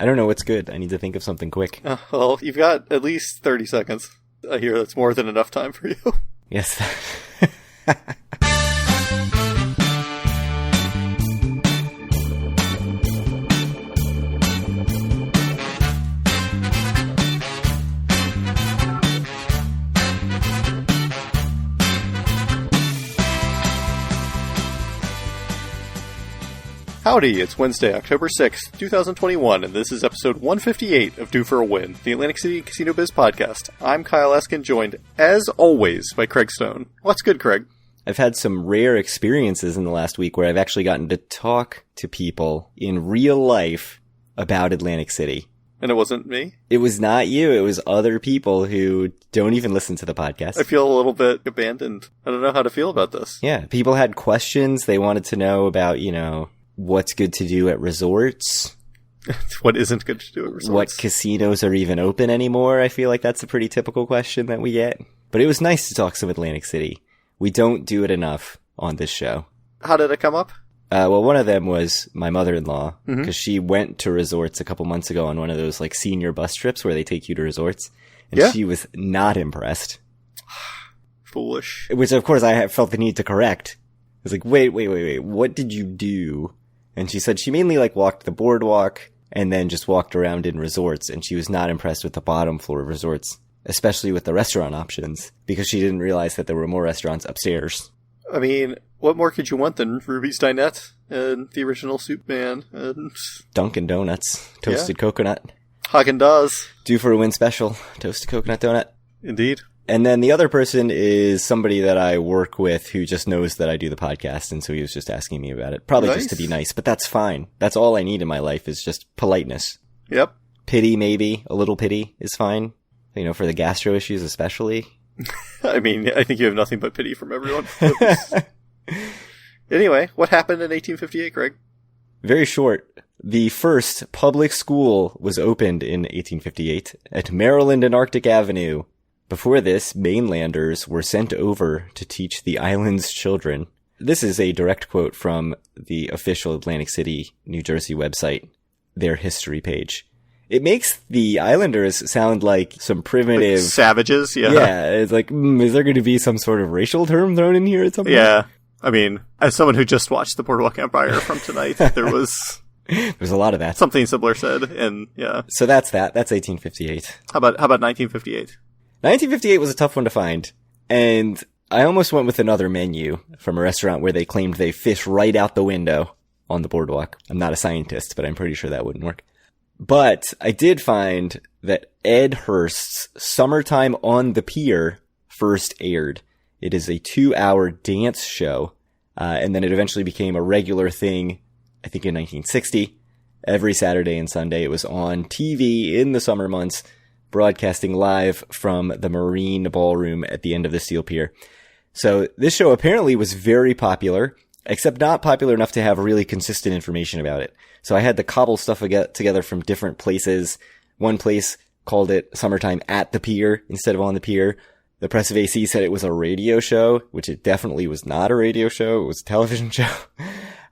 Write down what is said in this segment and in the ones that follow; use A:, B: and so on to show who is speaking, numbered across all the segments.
A: I don't know what's good. I need to think of something quick.
B: Well, you've got at least 30 seconds. I hear that's more than enough time for you.
A: Yes.
B: Howdy, it's Wednesday, October 6th, 2021, and this is episode 158 of Due for a Win, the Atlantic City Casino Biz podcast. I'm Kyle Eskin, joined, as always, by Craig Stone. What's good, Craig?
A: I've had some rare experiences in the last week where I've actually gotten to talk to people in real life about Atlantic City.
B: And it wasn't me?
A: It was not you. It was other people who don't even listen to the podcast.
B: I feel a little bit abandoned. I don't know how to feel about this.
A: Yeah, people had questions. They wanted to know about, what's good to do at resorts.
B: What isn't good to do at resorts.
A: What casinos are even open anymore. I feel like that's a pretty typical question that we get. But it was nice to talk some Atlantic City. We don't do it enough on this show.
B: How did it come up?
A: Well, one of them was my mother-in-law, because she went to resorts a couple months ago on one of those senior bus trips where they take you to resorts. And she was not impressed.
B: Foolish.
A: Which, of course, I felt the need to correct. I was like, wait, what did you do? And she said she mainly walked the boardwalk and then just walked around in resorts, and she was not impressed with the bottom floor of resorts, especially with the restaurant options, because she didn't realize that there were more restaurants upstairs.
B: I mean, what more could you want than Ruby's Dinette and the original Soup Man and
A: Dunkin' Donuts, toasted coconut.
B: Haagen-Dazs.
A: Due for a Win special, toasted coconut donut.
B: Indeed.
A: And then the other person is somebody that I work with who just knows that I do the podcast, and so he was just asking me about it. Probably just to be nice, but that's fine. That's all I need in my life is just politeness.
B: Yep.
A: Pity, maybe. A little pity is fine. For the gastro issues especially.
B: I mean, I think you have nothing but pity from everyone. Anyway, what happened in 1858, Greg?
A: Very short. The first public school was opened in 1858 at Maryland and Arctic Avenue. Before this, mainlanders were sent over to teach the island's children. This is a direct quote from the official Atlantic City, New Jersey website, their history page. It makes the islanders sound like some primitive...
B: savages, yeah.
A: Yeah, it's is there going to be some sort of racial term thrown in here at some point?
B: Yeah. I mean, as someone who just watched the Boardwalk Empire from tonight, there was...
A: There's a lot of that.
B: Something similar said, and yeah.
A: So that's that. That's 1858.
B: How about 1958?
A: 1958 was a tough one to find, and I almost went with another menu from a restaurant where they claimed they fish right out the window on the boardwalk. I'm not a scientist, but I'm pretty sure that wouldn't work. But I did find that Ed Hurst's Summertime on the Pier first aired. It is a 2-hour dance show, and then it eventually became a regular thing, I think in 1960. Every Saturday and Sunday it was on TV in the summer months, broadcasting live from the Marine Ballroom at the end of the Steel Pier. So this show apparently was very popular, except not popular enough to have really consistent information about it. So I had to cobble stuff together from different places. One place called it Summertime at the Pier instead of on the pier. The Press of AC said it was a radio show, which it definitely was not a radio show. It was a television show.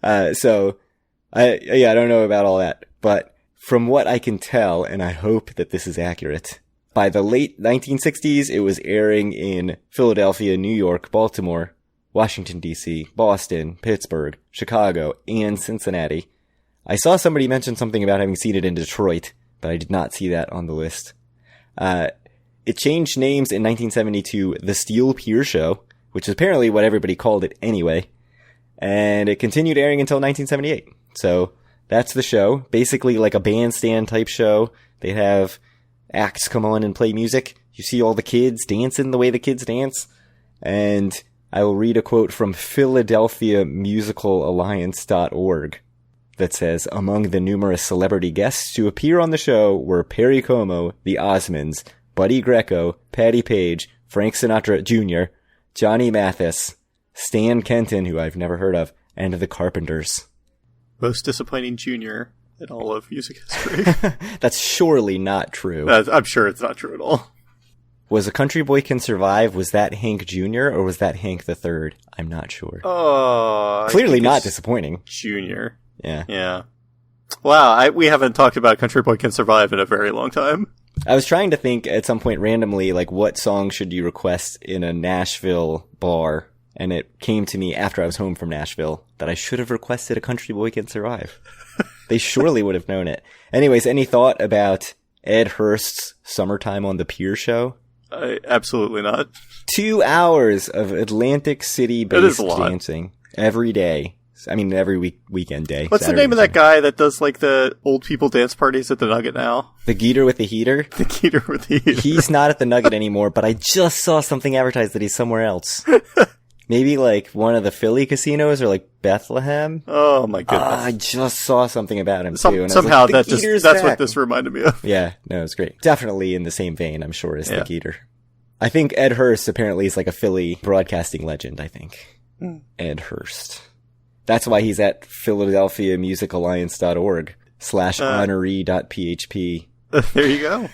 A: I don't know about all that, but from what I can tell, and I hope that this is accurate, by the late 1960s, it was airing in Philadelphia, New York, Baltimore, Washington, D.C., Boston, Pittsburgh, Chicago, and Cincinnati. I saw somebody mention something about having seen it in Detroit, but I did not see that on the list. It changed names in 1970 to The Steel Pier Show, which is apparently what everybody called it anyway, and it continued airing until 1978. So that's the show. Basically like a bandstand type show. They have acts come on and play music. You see all the kids dancing the way the kids dance. And I will read a quote from PhiladelphiaMusicalAlliance.org that says, among the numerous celebrity guests to appear on the show were Perry Como, the Osmonds, Buddy Greco, Patty Page, Frank Sinatra Jr., Johnny Mathis, Stan Kenton, who I've never heard of, and the Carpenters.
B: Most disappointing junior in all of music history.
A: That's surely not true.
B: I'm sure it's not true at all.
A: Was A Country Boy Can Survive, was that Hank Jr. or was that Hank III? I'm not sure.
B: Oh,
A: clearly not disappointing.
B: Junior.
A: Yeah.
B: Yeah. Wow, we haven't talked about Country Boy Can Survive in a very long time.
A: I was trying to think at some point randomly, like, what song should you request in a Nashville bar? And it came to me after I was home from Nashville that I should have requested A Country Boy Can Survive. They surely would have known it. Anyways, any thought about Ed Hurst's Summertime on the Pier show?
B: Absolutely not.
A: 2 hours of Atlantic City-based dancing every day. I mean, every weekend day.
B: What's
A: Saturday
B: the name of that guy that does, like, the old people dance parties at the Nugget now?
A: The Geeter with the Heater?
B: The Geeter with the Heater.
A: He's not at the Nugget anymore, but I just saw something advertised that he's somewhere else. Maybe, like, one of the Philly casinos or, like, Bethlehem?
B: Oh, my goodness.
A: I just saw something about him, too. And
B: somehow,
A: like,
B: that's what this reminded me of.
A: Yeah, no, it's great. Definitely in the same vein, I'm sure, as the Geeter. I think Ed Hurst apparently is, like, a Philly broadcasting legend, I think. Ed Hurst. That's why he's at philadelphiamusicalliance.org/honoree.php.
B: There you go.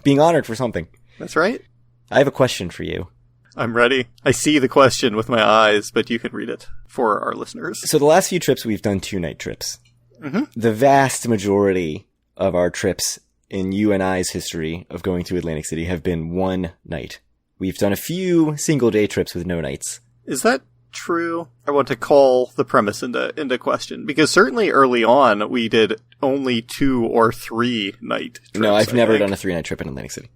A: Being honored for something.
B: That's right.
A: I have a question for you.
B: I'm ready. I see the question with my eyes, but you can read it for our listeners.
A: So the last few trips, we've done 2-night trips.
B: Mm-hmm.
A: The vast majority of our trips in you and I's history of going to Atlantic City have been 1 night. We've done a few single-day trips with no nights.
B: Is that true? I want to call the premise into question, because certainly early on we did only 2 or 3 night trips.
A: No, I've never done a 3-night trip in Atlantic City.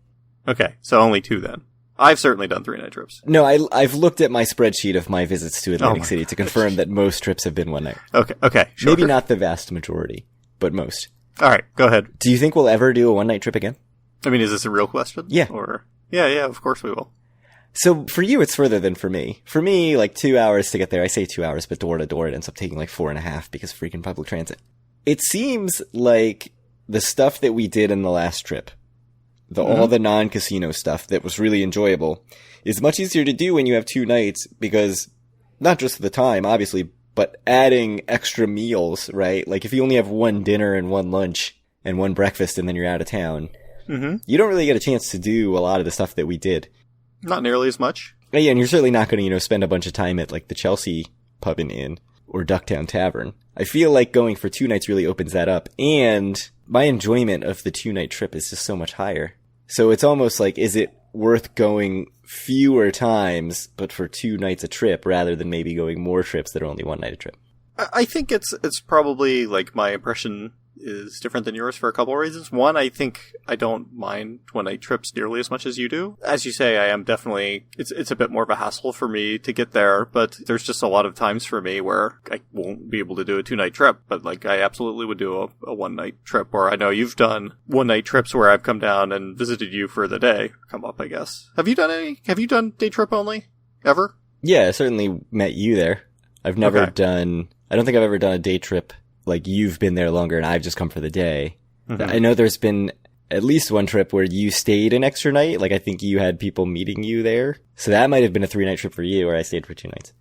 B: Okay, so only 2 then. I've certainly done 3-night trips.
A: No, I've looked at my spreadsheet of my visits to Atlantic City to confirm that most trips have been 1 night.
B: Okay, sure.
A: Maybe not the vast majority, but most.
B: All right, go ahead.
A: Do you think we'll ever do a 1-night trip again?
B: I mean, is this a real question?
A: Yeah.
B: Yeah, of course we will.
A: So for you, it's further than for me. For me, like 2 hours to get there. I say 2 hours, but door to door, it ends up taking like 4.5 because of freaking public transit. It seems like the stuff that we did in the last trip, all the non-casino stuff that was really enjoyable, is much easier to do when you have 2 nights because not just the time, obviously, but adding extra meals, right? Like if you only have 1 dinner and 1 lunch and 1 breakfast and then you're out of town, you don't really get a chance to do a lot of the stuff that we did.
B: Not nearly as much.
A: Yeah, and you're certainly not going to, spend a bunch of time at, like, the Chelsea Pub and Inn or Ducktown Tavern. I feel like going for 2 nights really opens that up, and my enjoyment of the 2-night trip is just so much higher. So it's almost like, is it worth going fewer times, but for 2 nights a trip, rather than maybe going more trips that are only 1 night a trip?
B: I think it's probably, like, my impression is different than yours for a couple of reasons. One, I think I don't mind 1-night trips nearly as much as you do. As you say, I am definitely, it's a bit more of a hassle for me to get there, but there's just a lot of times for me where I won't be able to do a 2-night trip, but like I absolutely would do a 1-night trip, or I know you've done 1-night trips where I've come down and visited you for the day. Come up, I guess. Have you done day trip only? Ever?
A: Yeah, I certainly met you there. I've never done, I don't think I've ever done a day trip like you've been there longer and I've just come for the day. I know there's been at least 1 trip where you stayed an extra night. Like I think you had people meeting you there. So that might have been a 3-night trip for you, or I stayed for 2 nights.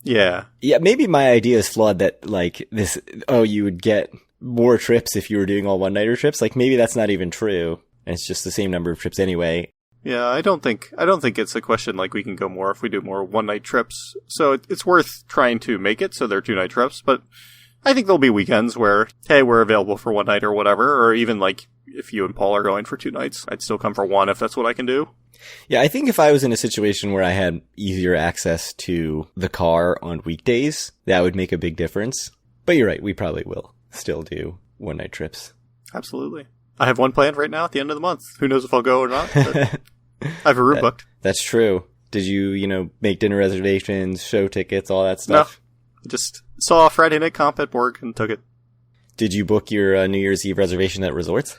B: Yeah.
A: Yeah, maybe my idea is flawed that like this, you would get more trips if you were doing all 1-nighter trips. Like maybe that's not even true. And it's just the same number of trips anyway.
B: Yeah, I don't think it's a question like we can go more if we do more 1-night trips. So it's worth trying to make it so they're 2-night trips, but I think there'll be weekends where, hey, we're available for 1 night or whatever, or even like if you and Paul are going for 2 nights, I'd still come for 1 if that's what I can do.
A: Yeah, I think if I was in a situation where I had easier access to the car on weekdays, that would make a big difference. But you're right, we probably will still do 1-night trips.
B: Absolutely. I have 1 planned right now at the end of the month. Who knows if I'll go or not, but I have a room booked.
A: That's true. Did you, make dinner reservations, show tickets, all that stuff?
B: No, just saw a Friday night comp at Borg and took it.
A: Did you book your New Year's Eve reservation at Resorts?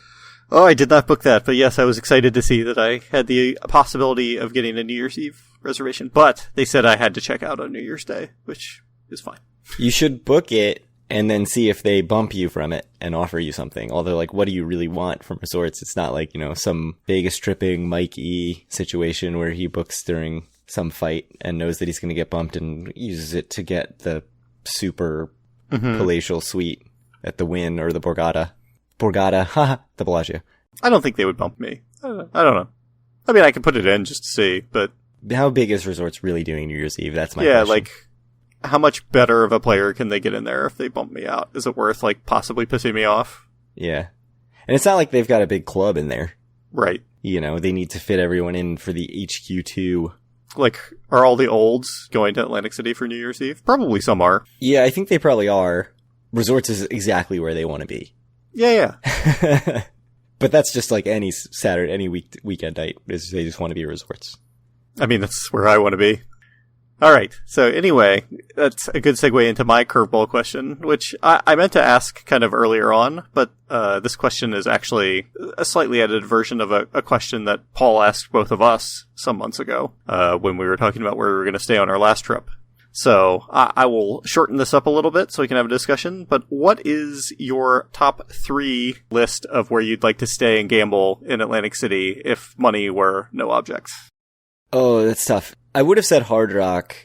B: Oh, I did not book that, but yes, I was excited to see that I had the possibility of getting a New Year's Eve reservation, but they said I had to check out on New Year's Day, which is fine.
A: You should book it and then see if they bump you from it and offer you something. Although, like, what do you really want from Resorts? It's not like, some Vegas tripping Mike E situation where he books during some fight and knows that he's going to get bumped and uses it to get the super palatial suite at the Wynn or the Borgata, the Bellagio.
B: I don't think they would bump me. I don't know. I mean, I can put it in just to see, but...
A: How big is Resorts really doing New Year's Eve? That's my question.
B: Like, how much better of a player can they get in there if they bump me out? Is it worth, like, possibly pissing me off?
A: Yeah. And it's not like they've got a big club in there.
B: Right.
A: You know, they need to fit everyone in for the HQ2.
B: Like, are all the olds going to Atlantic City for New Year's Eve? Probably some are.
A: Yeah, I think they probably are. Resorts is exactly where they want to be.
B: Yeah.
A: But that's just like any Saturday, any weekend night. They just want to be resorts.
B: I mean, that's where I want to be. All right. So anyway, that's a good segue into my curveball question, which I meant to ask kind of earlier on, but this question is actually a slightly edited version of a question that Paul asked both of us some months ago when we were talking about where we were going to stay on our last trip. So I will shorten this up a little bit so we can have a discussion, but what is your top 3 list of where you'd like to stay and gamble in Atlantic City if money were no object?
A: Oh, that's tough. I would have said Hard Rock.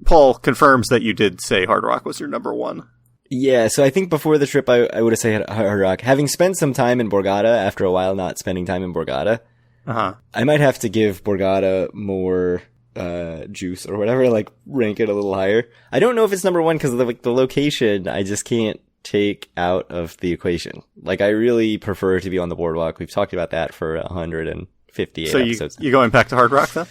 B: Paul confirms that you did say Hard Rock was your number 1.
A: Yeah, so I think before the trip I would have said Hard Rock. Having spent some time in Borgata after a while not spending time in Borgata, I might have to give Borgata more juice or whatever, like rank it a little higher. I don't know if it's number 1 because of the location I just can't take out of the equation. Like, I really prefer to be on the boardwalk. We've talked about that for 158 episodes. So
B: you going back to Hard Rock then?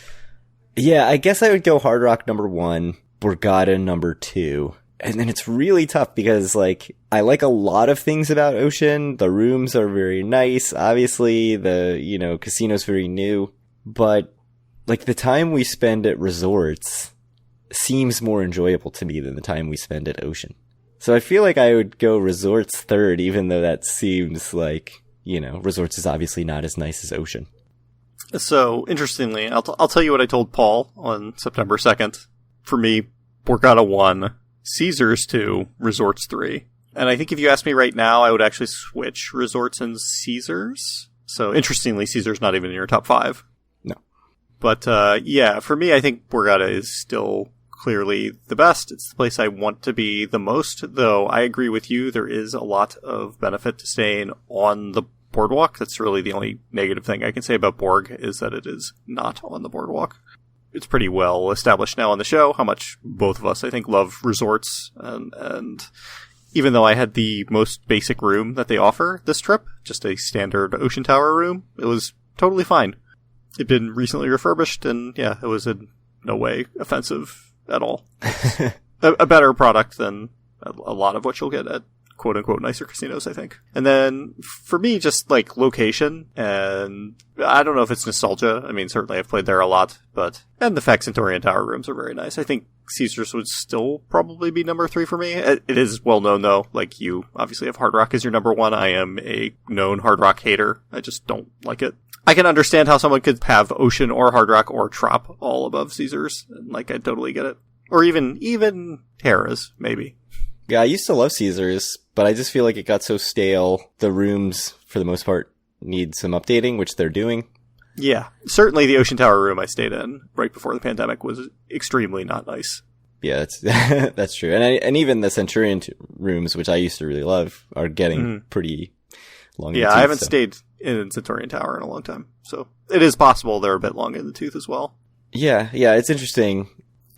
A: Yeah, I guess I would go Hard Rock number 1, Borgata number 2. And then it's really tough because, like, I like a lot of things about Ocean. The rooms are very nice. Obviously, the, casino's very new. But, like, the time we spend at resorts seems more enjoyable to me than the time we spend at Ocean. So I feel like I would go resorts third, even though that seems like, resorts is obviously not as nice as Ocean.
B: So, interestingly, I'll tell you what I told Paul on September 2nd. For me, Borgata 1, Caesars 2, Resorts 3. And I think if you ask me right now, I would actually switch Resorts and Caesars. So, interestingly, Caesars not even in your top 5.
A: No.
B: But, yeah, for me, I think Borgata is still clearly the best. It's the place I want to be the most, though I agree with you. There is a lot of benefit to staying on the boardwalk. That's really the only negative thing I can say about Borg is that it is not on the boardwalk. It's pretty well established now on the show how much both of us, I think, love resorts. And even though I had the most basic room that they offer this trip, just a standard Ocean Tower room, it was totally fine. It'd been recently refurbished, and yeah, it was in no way offensive at all. a better product than a lot of what you'll get at quote-unquote nicer casinos, I think. And then, for me, just, like, location, and I don't know if it's nostalgia. I mean, certainly I've played there a lot, and the fact Centurion Tower rooms are very nice. I think Caesars would still probably be number 3 for me. It is well known, though. Like, you obviously have Hard Rock as your number 1. I am a known Hard Rock hater. I just don't like it. I can understand how someone could have Ocean or Hard Rock or Trop all above Caesars. Like, I totally get it. Or even Harrah's, maybe.
A: Yeah, I used to love Caesars, but I just feel like it got so stale. The rooms, for the most part, need some updating, which they're doing.
B: Yeah, certainly the Ocean Tower room I stayed in right before the pandemic was extremely not nice.
A: Yeah, that's true. And even the Centurion rooms, which I used to really love, are getting pretty long in the tooth.
B: I haven't stayed in Centurion Tower in a long time, so it is possible they're a bit long in the tooth as well. Yeah,
A: it's interesting.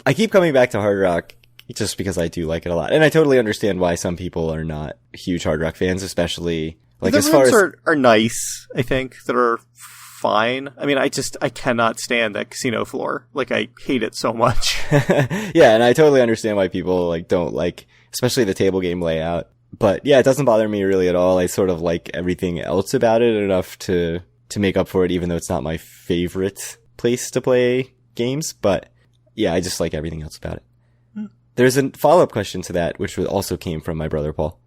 A: I keep coming back to Hard Rock just because I do like it a lot. And I totally understand why some people are not huge Hard Rock fans, especially like as far as
B: are nice, I think, that are fine. I mean, I cannot stand that casino floor. Like, I hate it so much.
A: Yeah, and I totally understand why people like don't like, especially the table game layout. But yeah, it doesn't bother me really at all. I sort of like everything else about it enough to make up for it, even though it's not my favorite place to play games. But yeah, I just like everything else about it. There's a follow-up question to that, which also came from my brother, Paul.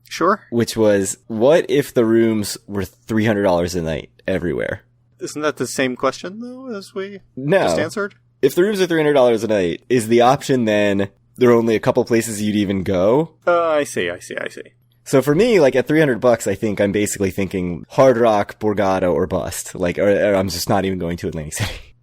B: Sure.
A: Which was, what if the rooms were $300 a night everywhere?
B: Isn't that the same question, though, as we
A: just
B: answered?
A: If the rooms are $300 a night, is the option then there are only a couple places you'd even go?
B: I see.
A: So for me, like, at $300, I think I'm basically thinking Hard Rock, Borgata, or bust. Like, or I'm just not even going to Atlantic City.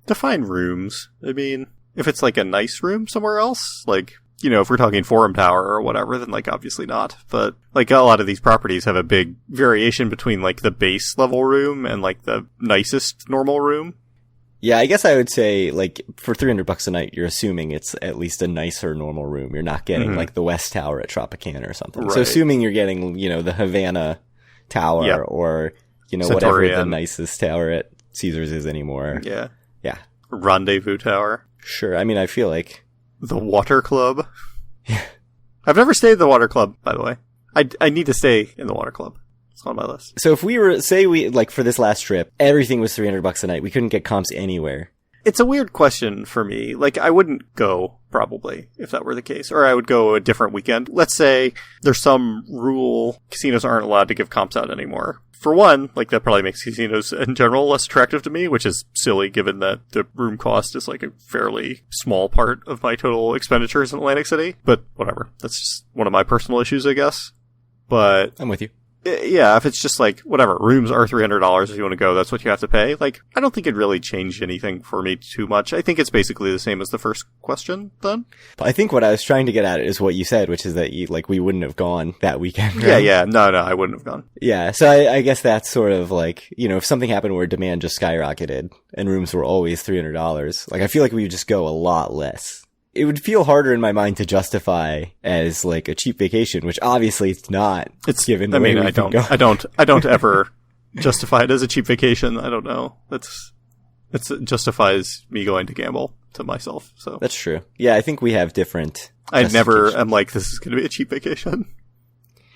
B: Define rooms. I mean, if it's like a nice room somewhere else, like, if we're talking Forum Tower or whatever, then like obviously not. But like a lot of these properties have a big variation between like the base level room and like the nicest normal room.
A: Yeah, I guess I would say, like, for $300 a night, you're assuming it's at least a nicer normal room. You're not getting, like, the West Tower at Tropicana or something.
B: Right.
A: So assuming you're getting, the Havana Tower
B: Yep.
A: or,
B: Centurion.
A: whatever the nicest tower at Caesars is anymore.
B: Yeah.
A: Yeah.
B: Rendezvous Tower.
A: Sure. I mean, I feel like...
B: The Water Club. I've never stayed at the Water Club, by the way. I need to stay in the Water Club. It's on my list.
A: So if for this last trip, everything was $300 a night. We couldn't get comps anywhere.
B: It's a weird question for me. Like, I wouldn't go, probably, if that were the case. Or I would go a different weekend. Let's say there's some rule casinos aren't allowed to give comps out anymore. For one, like, that probably makes casinos in general less attractive to me, which is silly given that the room cost is like a fairly small part of my total expenditures in Atlantic City. But whatever. That's just one of my personal issues, I guess. But
A: I'm with you.
B: yeah, if it's just like, whatever, rooms are $300 if you want to go, that's what you have to pay. Like, I don't think it really changed anything for me too much. I think it's basically the same as the first question, then.
A: I think what I was trying to get at is what you said, which is that we wouldn't have gone that weekend. Right?
B: Yeah, no, I wouldn't have gone.
A: Yeah, so I guess that's sort of like, if something happened where demand just skyrocketed and rooms were always $300, like, I feel like we would just go a lot less. It would feel harder in my mind to justify as like a cheap vacation, which obviously it's not.
B: It's
A: given.
B: I mean, I don't ever justify it as a cheap vacation. I don't know. It justifies me going to gamble to myself. So
A: that's true. Yeah, I think we have different.
B: I never am like, this is going to be a cheap vacation.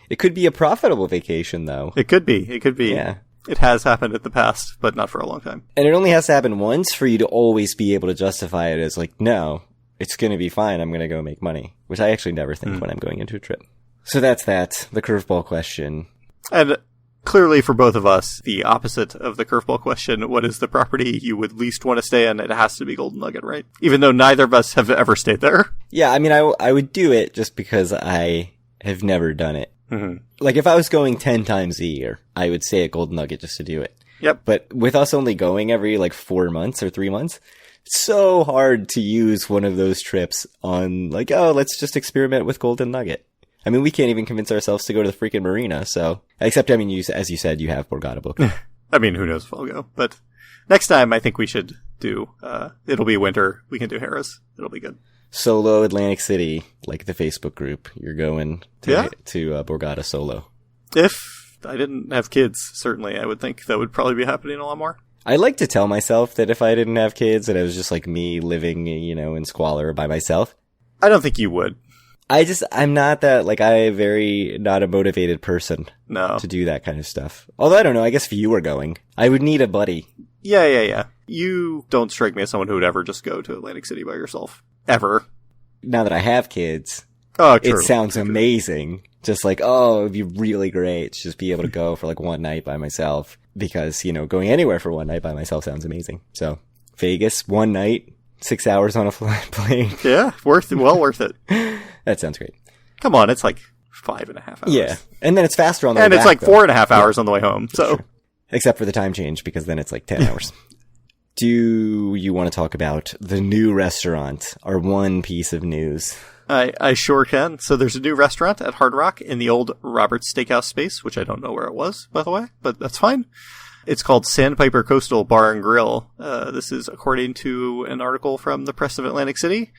A: It could be a profitable vacation, though.
B: It could be.
A: Yeah.
B: It has happened in the past, but not for a long time.
A: And it only has to happen once for you to always be able to justify it as like, no, it's going to be fine. I'm going to go make money, which I actually never think when I'm going into a trip. So that's that. The curveball question.
B: And clearly for both of us, the opposite of the curveball question, what is the property you would least want to stay in? It has to be Golden Nugget, right? Even though neither of us have ever stayed there.
A: Yeah, I mean, I would do it just because I have never done it.
B: Mm-hmm.
A: Like, if I was going 10 times a year, I would stay at Golden Nugget just to do it.
B: Yep.
A: But with us only going every, 4 months or 3 months, it's so hard to use one of those trips on, let's just experiment with Golden Nugget. I mean, we can't even convince ourselves to go to the freaking marina, so... Except, I mean, as you said, you have Borgata booked.
B: I mean, who knows if I'll go. But next time, I think we should do... it'll be winter. We can do Harrah's. It'll be good.
A: Solo Atlantic City, like the Facebook group. You're going to Borgata solo.
B: If I didn't have kids, certainly, I would think that would probably be happening a lot more.
A: I like to tell myself that if I didn't have kids and it was just like me living, in squalor by myself.
B: I don't think you would.
A: I'm not that, I'm very not a motivated person.
B: No.
A: To do that kind of stuff. Although, I don't know, I guess if you were going, I would need a buddy.
B: Yeah. You don't strike me as someone who would ever just go to Atlantic City by yourself. Ever.
A: Now that I have kids,
B: true.
A: It sounds amazing. Just it'd be really great to just be able to go for one night by myself. Because, going anywhere for one night by myself sounds amazing. So, Vegas, one night, 6 hours on a plane.
B: Yeah, well worth it.
A: That sounds great.
B: Come on, it's 5.5 hours.
A: Yeah, and then it's faster on the way back.
B: And it's 4.5 hours on the way home, so.
A: Sure. Except for the time change, because then it's 10 hours. Do you want to talk about the new restaurant, our one piece of news?
B: I sure can. So there's a new restaurant at Hard Rock in the old Roberts Steakhouse space, which I don't know where it was, by the way, but that's fine. It's called Sandpiper Coastal Bar and Grill. This is according to an article from the Press of Atlantic City.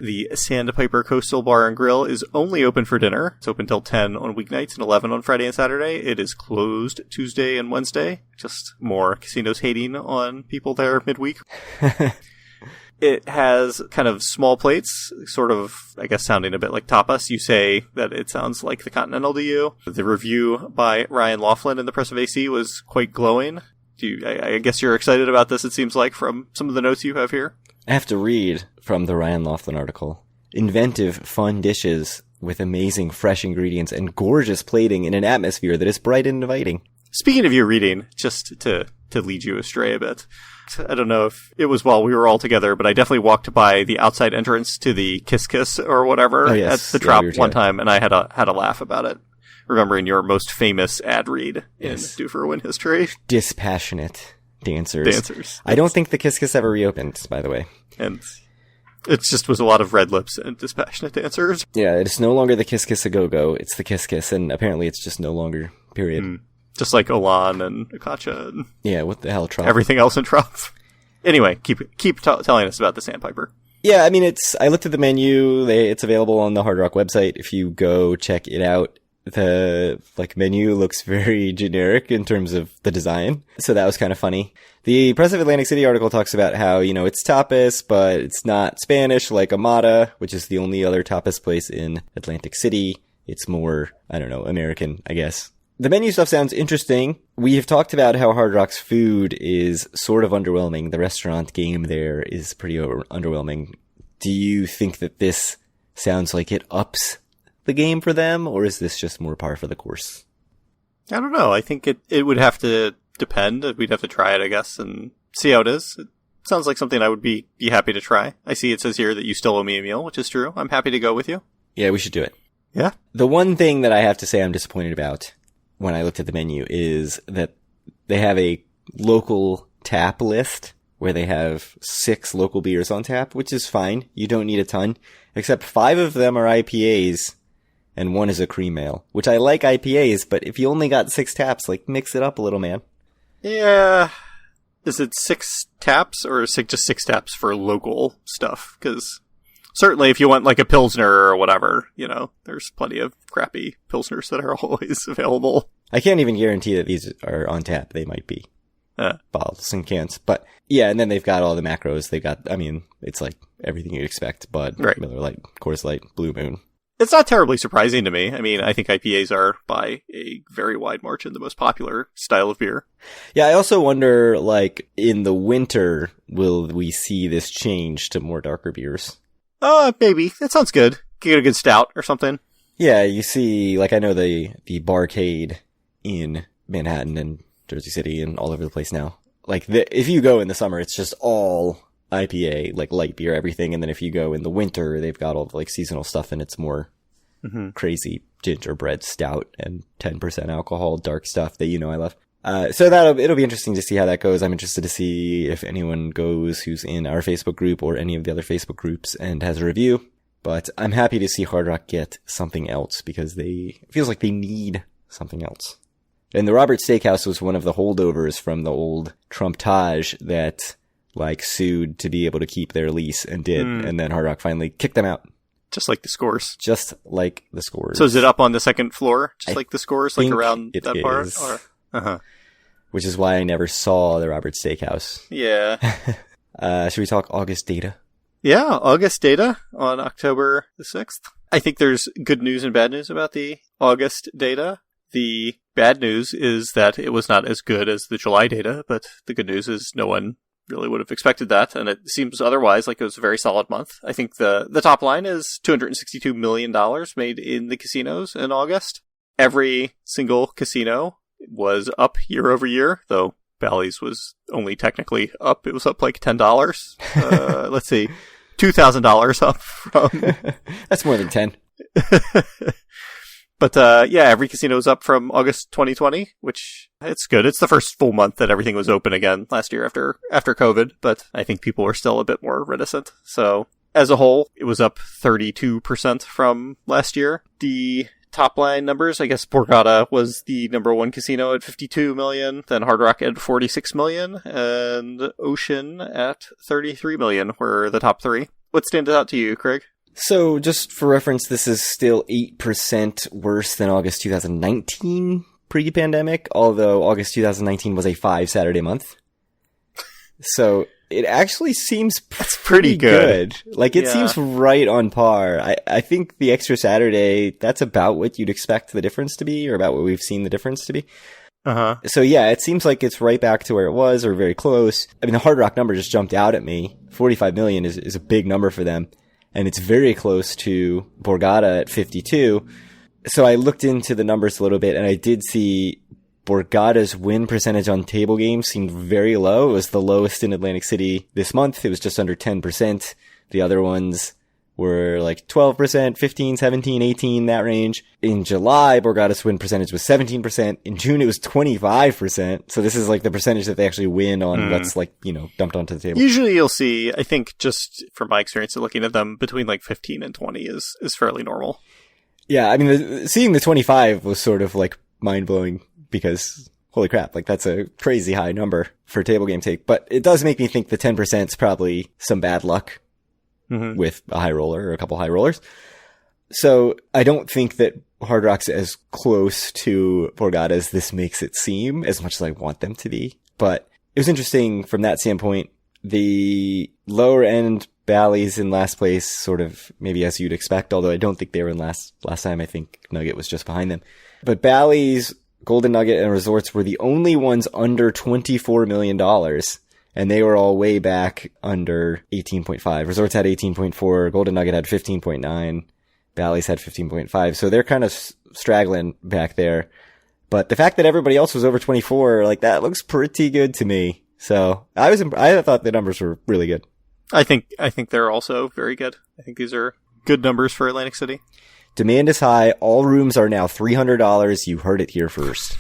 B: The Sandpiper Coastal Bar and Grill is only open for dinner. It's open till 10 on weeknights and 11 on Friday and Saturday. It is closed Tuesday and Wednesday. Just more casinos hating on people there midweek. It has kind of small plates, sort of, I guess, sounding a bit like tapas. You say that it sounds like the Continental to you. The review by Ryan Laughlin in the Press of AC was quite glowing. I guess you're excited about this, it seems like, from some of the notes you have here.
A: I have to read from the Ryan Laughlin article. Inventive, fun dishes with amazing fresh ingredients and gorgeous plating in an atmosphere that is bright and inviting.
B: Speaking of you reading, just to lead you astray a bit, I don't know if it was while we were all together, but I definitely walked by the outside entrance to the Kiss Kiss or whatever at the Trop one time, and I had a laugh about it, remembering your most famous ad read in Do for a Win history.
A: Dispassionate dancers. I don't think the Kiss Kiss ever reopened, by the way.
B: And it just was a lot of red lips and dispassionate dancers.
A: Yeah, it's no longer the Kiss Kiss a Go-Go, it's the Kiss Kiss, and apparently it's just no longer, period.
B: Just like Olan and Akacha and
A: what the hell, Trop?
B: Everything else in Trop. Anyway, keep telling us about the Sandpiper.
A: Yeah, I mean, I looked at the menu. It's available on the Hard Rock website. If you go check it out, the menu looks very generic in terms of the design. So that was kind of funny. The Press of Atlantic City article talks about how, it's tapas, but it's not Spanish like Amada, which is the only other tapas place in Atlantic City. It's more, I don't know, American, I guess. The menu stuff sounds interesting. We have talked about how Hard Rock's food is sort of underwhelming. The restaurant game there is pretty underwhelming. Do you think that this sounds like it ups the game for them, or is this just more par for the course?
B: I don't know. I think it would have to depend. We'd have to try it, I guess, and see how it is. It sounds like something I would be happy to try. I see it says here that you still owe me a meal, which is true. I'm happy to go with you.
A: Yeah, we should do it.
B: Yeah.
A: The one thing that I have to say I'm disappointed about when I looked at the menu is that they have a local tap list where they have 6 local beers on tap, which is fine. You don't need a ton, except 5 of them are IPAs and 1 is a cream ale, which I like IPAs, but if you only got 6 taps, mix it up a little, man.
B: Yeah. Is it 6 taps or is it just 6 taps for local stuff? Because certainly if you want a Pilsner or whatever, there's plenty of crappy Pilsners that are always available.
A: I can't even guarantee that these are on tap. They might be bottles and cans. But yeah, and then they've got all the macros. They've got, it's like everything you'd expect. Bud, right. Miller Lite, Coors Light, Blue Moon.
B: It's not terribly surprising to me. I think IPAs are, by a very wide margin, the most popular style of beer.
A: Yeah, I also wonder, in the winter, will we see this change to more darker beers?
B: Maybe. That sounds good. Get a good stout or something.
A: Yeah, you see, I know the Barcade in Manhattan and Jersey City and all over the place now. If you go in the summer, it's just all IPA, light beer, everything. And then if you go in the winter, they've got all the seasonal stuff and it's more crazy gingerbread stout and 10% alcohol, dark stuff that I love. So it'll be interesting to see how that goes. I'm interested to see if anyone goes who's in our Facebook group or any of the other Facebook groups and has a review. But I'm happy to see Hard Rock get something else because it feels like they need something else. And the Robert Steakhouse was one of the holdovers from the old Trump Taj that sued to be able to keep their lease and did. And then Hard Rock finally kicked them out.
B: Just like the Scores.
A: Just like the Scores.
B: So is it up on the second floor? Just like the Scores, around that part? Or?
A: Which is why I never saw the Robert Steakhouse.
B: Yeah.
A: Should we talk August data?
B: Yeah, August data on October the 6th. I think there's good news and bad news about the August data. The bad news is that it was not as good as the July data, but the good news is no one really would have expected that, and it seems otherwise like it was a very solid month. I think the top line is $262 million made in the casinos in August. Every single casino was up year over year, though Bally's was only technically up. It was up $10. Let's see, $2,000 up from...
A: That's more than 10.
B: But every casino was up from August 2020, which it's good. It's the first full month that everything was open again last year after COVID, but I think people were still a bit more reticent. So as a whole, it was up 32% from last year. The top line numbers, I guess Borgata was the number one casino at 52 million, then Hard Rock at 46 million, and Ocean at 33 million were the top 3. What stands out to you, Craig?
A: So, just for reference, this is still 8% worse than August 2019 pre-pandemic, although August 2019 was a 5 Saturday month. So, it actually seems pretty good. It seems right on par. I think the extra Saturday, that's about what you'd expect the difference to be, or about what we've seen the difference to be. So yeah, it seems like it's right back to where it was, or very close. The Hard Rock number just jumped out at me. 45 million is a big number for them. And it's very close to Borgata at 52. So I looked into the numbers a little bit, and I did see Borgata's win percentage on table games seemed very low. It was the lowest in Atlantic City this month. It was just under 10%. The other ones were 12%, 15, 17, 18, that range. In July, Borgata's win percentage was 17%. In June, it was 25%. So this is the percentage that they actually win on what's dumped onto the table.
B: Usually you'll see, I think just from my experience of looking at them, between 15 and 20 is fairly normal.
A: Yeah, seeing the 25 was sort of mind-blowing because holy crap, like that's a crazy high number for table game take. But it does make me think the 10% is probably some bad luck with a high roller or a couple high rollers. So I don't think that Hard Rock's as close to Borgata as this makes it seem, as much as I want them to be. But it was interesting from that standpoint. The lower end Bally's in last place, sort of maybe as you'd expect, although I don't think they were in last time. I think Nugget was just behind them. But Bally's, Golden Nugget, and Resorts were the only ones under $24 million. And they were all way back under 18.5. Resorts had 18.4. Golden Nugget had 15.9. Bally's had 15.5. So they're kind of straggling back there. But the fact that everybody else was over 24, like that looks pretty good to me. So I thought the numbers were really good.
B: I think they're also very good. I think these are good numbers for Atlantic City.
A: Demand is high. All rooms are now $300. You heard it here first.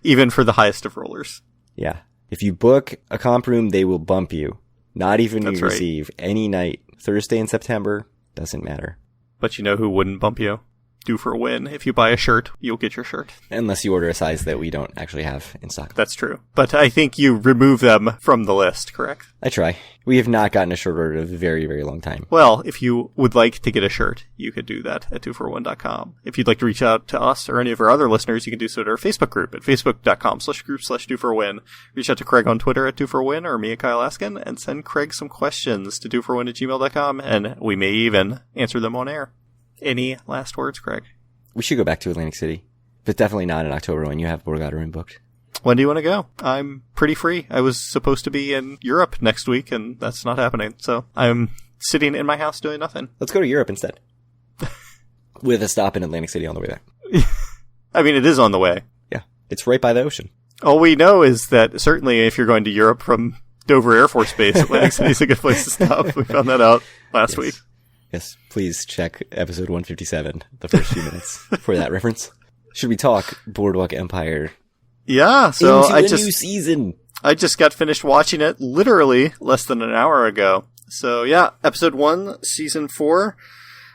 B: Even for the highest of rollers.
A: Yeah. If you book a comp room, they will bump you. Not even
B: That's
A: New Year's
B: right.
A: Eve. Any night. Thursday in September. Doesn't matter.
B: But you know who wouldn't bump you? Due for a Win. If you buy a shirt, you'll get your shirt.
A: Unless you order a size that we don't actually have in stock.
B: That's true. But I think you remove them from the list, correct?
A: I try. We have not gotten a shirt order in a very, very long time.
B: Well, if you would like to get a shirt, you could do that at 2for1.com. If you'd like to reach out to us or any of our other listeners, you can do so at our Facebook group at facebook.com/group/2for1. Reach out to Craig on Twitter at 2for1 or me at Kyle Askin and send Craig some questions to 2for1@gmail.com and we may even answer them on air. Any last words, Craig?
A: We should go back to Atlantic City, but definitely not in October when you have Borgata room booked.
B: When do you want to go? I'm pretty free. I was supposed to be in Europe next week, and that's not happening. So I'm sitting in my house doing nothing.
A: Let's go to Europe instead. With a stop in Atlantic City on the way back.
B: I mean, it is on the way.
A: Yeah. It's right by the ocean.
B: All we know is that certainly if you're going to Europe from Dover Air Force Base, Atlantic City is a good place to stop. We found that out last week.
A: Yes, please check episode 157, the first few minutes, for that reference. Should we talk Boardwalk Empire?
B: Yeah, so
A: into a new season.
B: I just got finished watching it literally less than an hour ago. So yeah, episode 1, season 4.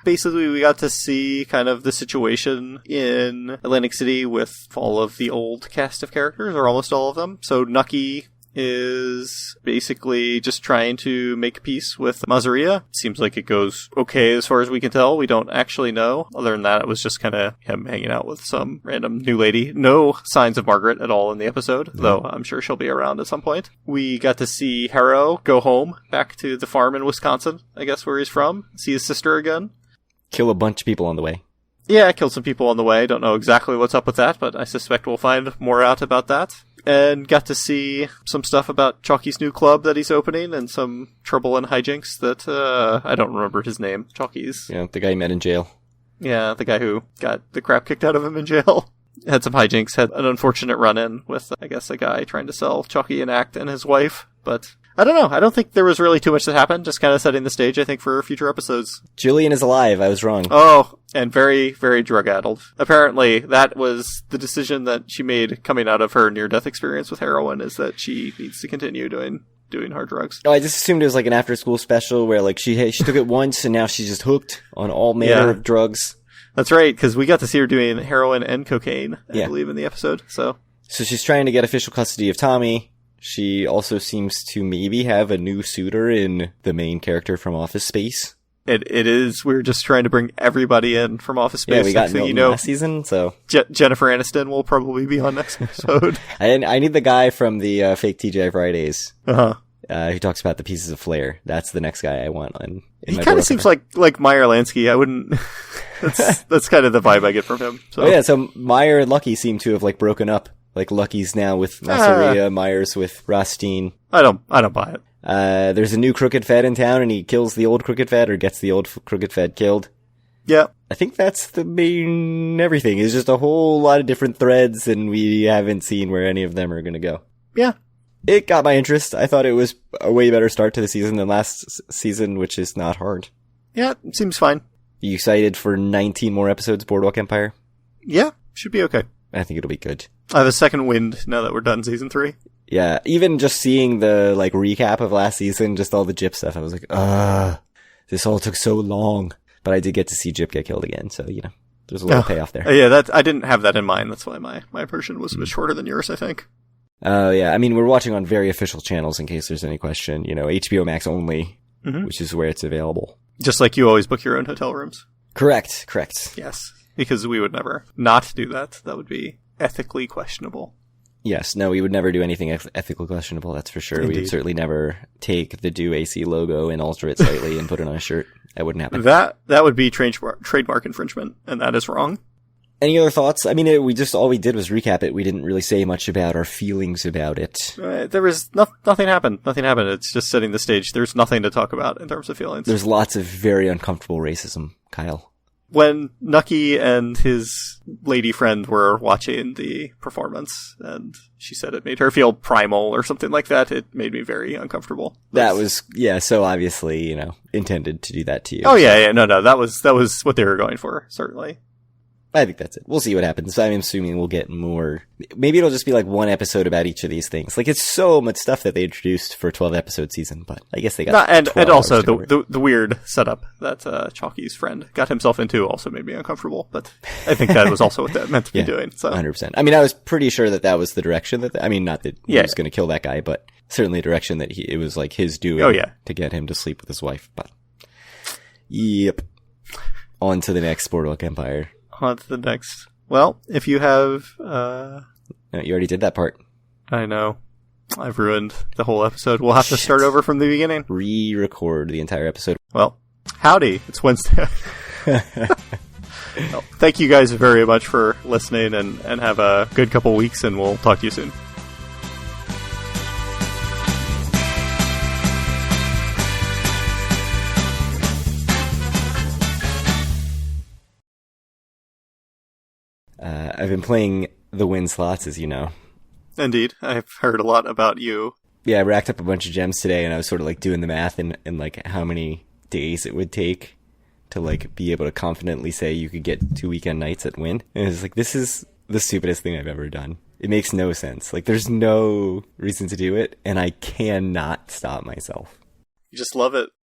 B: Basically, we got to see kind of the situation in Atlantic City with all of the old cast of characters, or almost all of them. So Nucky is basically just trying to make peace with Mazaria. Seems like it goes okay as far as we can tell. We don't actually know. Other than that, it was just kind of him hanging out with some random new lady. No signs of Margaret at all in the episode, though I'm sure she'll be around at some point. We got to see Harrow go home, back to the farm in Wisconsin, I guess where he's from. See his sister again.
A: Kill a bunch of people on the way.
B: Yeah, killed some people on the way. Don't know exactly what's up with that, but I suspect we'll find more out about that. And got to see some stuff about Chalky's new club that he's opening and some trouble and hijinks that, I don't remember his name. Chalky's.
A: Yeah, the guy you met in jail.
B: Yeah, the guy who got the crap kicked out of him in jail. Had some hijinks, had an unfortunate run-in with, I guess, a guy trying to sell Chalky an act and his wife. But I don't know. I don't think there was really too much that happened. Just kind of setting the stage, I think, for future episodes.
A: Jillian is alive. I was wrong.
B: Oh, and very, very drug-addled. Apparently, that was the decision that she made coming out of her near-death experience with heroin, is that she needs to continue doing hard drugs.
A: Oh, I just assumed it was like an after-school special where like she took it once and now she's just hooked on all manner of drugs.
B: That's right, because we got to see her doing heroin and cocaine, I believe, in the episode. So
A: she's trying to get official custody of Tommy. She also seems to maybe have a new suitor in the main character from Office Space.
B: It is. We're just trying to bring everybody in from Office Space.
A: Yeah, we got Milton last season, so
B: Jennifer Aniston will probably be on next episode.
A: I need the guy from the fake TGI Fridays. Who talks about the pieces of flair. That's the next guy I want on.
B: He kind of seems like Meyer Lansky. I wouldn't. That's kind of the vibe I get from him. So.
A: Oh yeah, so Meyer and Lucky seem to have like broken up. Like Lucky's now with Masseria, Myers with Rothstein.
B: I don't buy it.
A: There's a new Crooked Fed in town, and he kills the old Crooked Fed, or gets the old Crooked Fed killed.
B: Yeah.
A: I think that's the main everything. It's just a whole lot of different threads, and we haven't seen where any of them are going to go.
B: Yeah.
A: It got my interest. I thought it was a way better start to the season than last season, which is not hard.
B: Yeah, it seems fine.
A: You excited for 19 more episodes, Boardwalk Empire?
B: Yeah, should be okay.
A: I think it'll be good.
B: I have a second wind now that we're done season 3.
A: Yeah, even just seeing the, like, recap of last season, just all the Jip stuff, I was like, this all took so long. But I did get to see Jip get killed again, so, you know. There's a lot of payoff there.
B: Yeah, I didn't have that in mind. That's why my version was a bit shorter than yours, I think.
A: Oh, yeah. I mean, we're watching on very official channels in case there's any question. HBO Max only, which is where it's available.
B: Just like you always book your own hotel rooms.
A: Correct.
B: Yes, because we would never not do that. That would be ethically questionable.
A: Yes, no, we would never do anything ethically questionable, that's for sure. Indeed. We would certainly never take the Do AC logo and alter it slightly and put it on a shirt. That wouldn't happen.
B: That would be trademark infringement, and that is wrong.
A: Any other thoughts? I mean, all we did was recap it. We didn't really say much about our feelings about it.
B: There was nothing happened. Nothing happened. It's just setting the stage. There's nothing to talk about in terms of feelings.
A: There's lots of very uncomfortable racism, Kyle.
B: When Nucky and his lady friend were watching the performance, and she said it made her feel primal or something like that, it made me very uncomfortable.
A: That was, so obviously, intended to do that to you.
B: Oh, yeah, no, that was what they were going for, certainly.
A: I think that's it. We'll see what happens. I'm assuming we'll get more. Maybe it'll just be like one episode about each of these things. Like, it's so much stuff that they introduced for a 12-episode season, but I guess they got
B: and also the weird setup that Chalky's friend got himself into also made me uncomfortable, but I think that was also what that meant to be doing. So
A: 100%. I mean, I was pretty sure that was the direction not that he was going to kill that guy, but certainly a direction that it was like his doing to get him to sleep with his wife. But yep. On to the next Boardwalk Empire.
B: On to the next. Well, if you have...
A: No, you already did that part.
B: I know. I've ruined the whole episode. We'll have to start over from the beginning.
A: Re-record the entire episode.
B: Well, howdy. It's Wednesday. Well, thank you guys very much for listening, and have a good couple weeks, and we'll talk to you soon.
A: I've been playing the win slots, as you know.
B: Indeed. I've heard a lot about you.
A: Yeah, I racked up a bunch of gems today, and I was sort of like doing the math and like how many days it would take to like be able to confidently say you could get 2 weekend nights at win. And it's like, this is the stupidest thing I've ever done. It makes no sense. Like, there's no reason to do it, and I cannot stop myself.
B: You just love it.